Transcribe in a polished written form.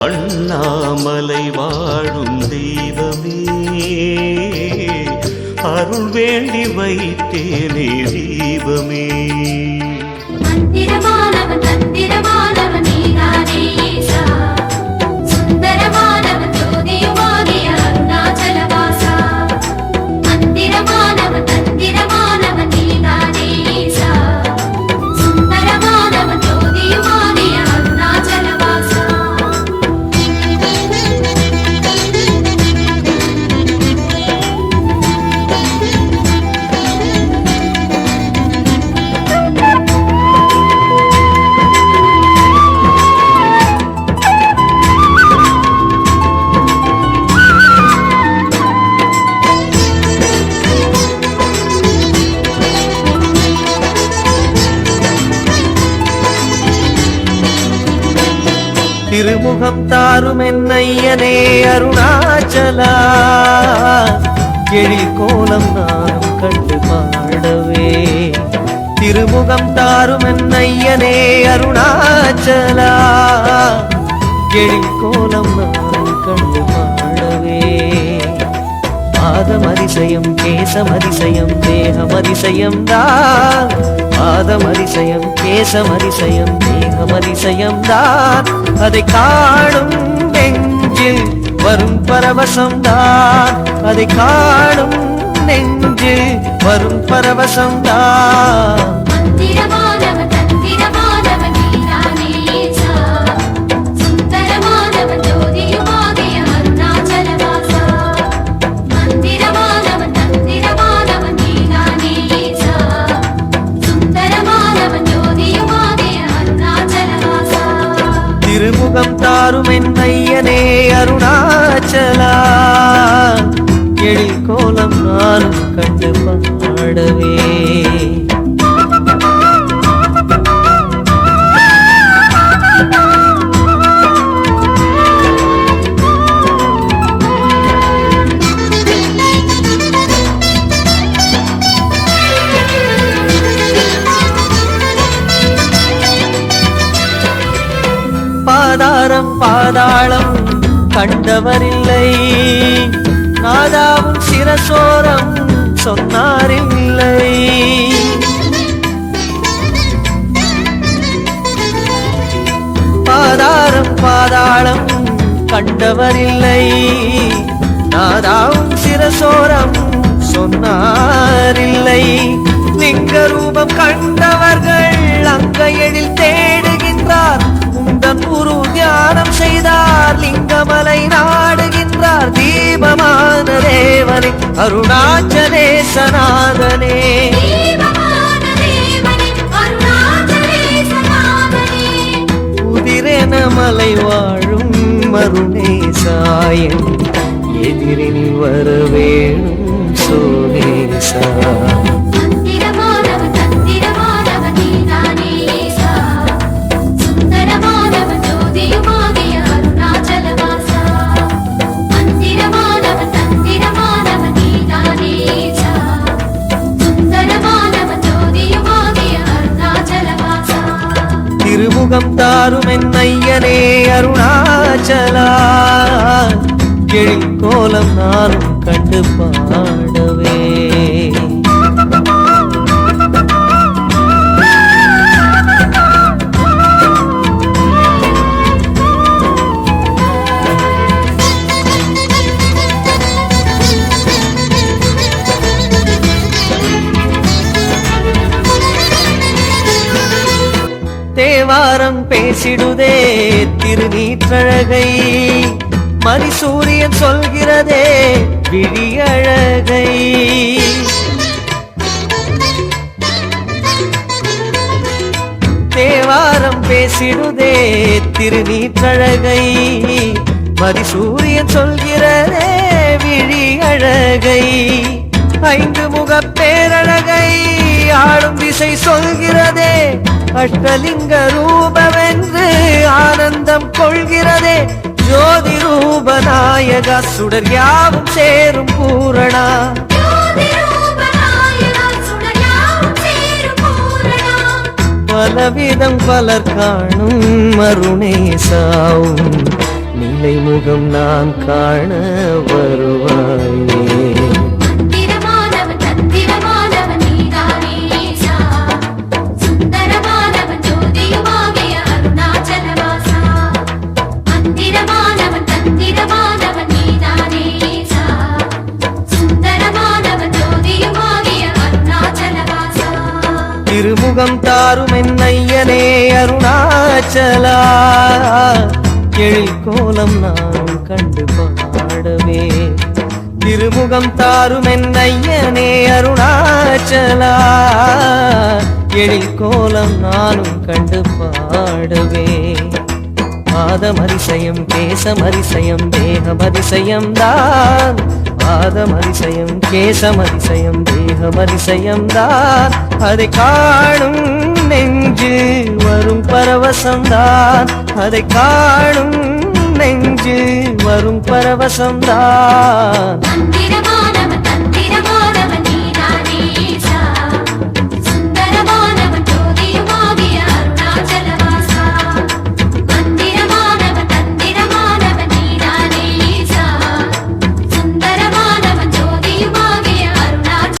அண்ணாமலை வாழும் தெய்வமே, அருள் வேண்டி வைத்தேனே தீபமே. மந்திரமானவன் தந்திரமானவன் நீதானே ஈசா, சுந்தரமானவன் ஜோதியுமாகிய அருணாச்சலவாசா. மந்திரமானவன் தந்திரமானவன் நீதானே ஈசா, சுந்தரமானவன் ஜோதியுமாகிய அருணாச்சலவாசா. திருமுகம் தாரும் என்னையனே அருணாச்சலா, எழில் கோலம் நானும் கண்டு பாடவே. திருமுகம் தாரும் என்னையனே அருணாச்சலா, எழில் கோலம் நானும் கண்டு பாடவே. பாதம் அதிசயம் கேசம் அதிசயம் தேகம் அதிசயம் தான், பாதம் அதிசயம் கேசம் அதிசயம் தேகம் அதிசயம் தான். அதை காணும் நெஞ்சில் வரும் பரவசம் தான், அதை காணும் நெஞ்சில் வரும் பரவசம் தான். மந்திரமானவன் தந்திரமானவன் நீதானே ஈசா, சுந்தரமானவன் ஜோதியுமாகிய அருணாச்சலவாசா. மந்திரமானவன் தந்திரமானவன் நீதானே ஈசா, சுந்தரமானவன் ஜோதியுமாகிய அருணாச்சலவாசா. திருமுகம் தாரும் என்னையனே அருணாச்சலா, எழில் கோலம் நானும் கண்டு பாடவே. பாதாரம் பாதாளம் கண்டவரில்லை, நாதாவும் சிரசோரம் சொன்னாரில்லை. பாதாரம் பாதாளம் கண்டவரில்லை, நாதாவும் சிரசோரம் சொன்னாரில்லை. லிங்க ரூபம் கண்டவர்கள் அங்க எழில் தேடுகின்றார், உந்தன் குரு தியானம் செய்தார் லிங்கமலை நாடுகின்றார். தீபமான தேவனே அருணாச்சலேசநாதனே, உதிரென மலை வாழும் அருணேசாயன், எதிரில் வர வேணும் சோனேசா. மந்திரமானவன் தந்திரமானவன் நீதானே ஈசா, சுந்தரமானவன் ஜோதியுமாகிய அருணாச்சலவாசா. மந்திரமானவன் தந்திரமானவன் நீதானே ஈசா, சுந்தரமானவன் ஜோதியுமாகிய அருணாச்சலவாசா. திருமுகம் தாரும் என்னையனே அருணாச்சலா, எழில் கோலம் நானும் கண்டு பாடவே. தேவாரம் பேசிடுதே திருநீற்றழகை, மதிசூரியன் சொல்கிறதே விழியழகை. தேவாரம் பேசிடுதே திருநீற்றழகை, மதிசூரியன் சொல்கிறதே விழியழகை. ஐந்து முகப் பேரழகை ஆளும் திசை சொல்கிறதே, அஷ்டலிங்க ரூபவென்று ஆனந்தம் கொள்கிறதே. ஜோதி ரூபநாயகா சுடர் யாவும் சேரும் பூரணா, பலவிதம் பலர் காணும் அருணேசாவும் திருமுகம் நான் காண வருவாயே. மந்திரமானவன் தந்திரமானவன் நீதானே ஈசா. சுந்தரமானவன் ஜோதியுமாகிய அருணாச்சலவாசா. மந்திரமானவன் தந்திரமானவன் நீதானே ஈசா. சுந்தரமானவன் ஜோதியுமாகிய அருணாச்சலவாசா. திருமுகம் தாரும் என்னையனே அருணாச்சலா, எழில் கோலம் நான் கண்டு பாடவே. திருமுகம் தாரும் என்னையனே அருணாச்சலா, எழில் கோலம் நானும் கண்டு பாடவே. பாதமரிசயம் கேசமரிசயம் தேகமரிசயம் தான், பாதமரிசயம் கேசமரிசயம் தேகமரிசயம் தான். அதை காணும் நெஞ்சு வரும் பரவசம்தான், அதை காணும் நெஞ்சு வரும் பரவசம்தான். மந்திரமான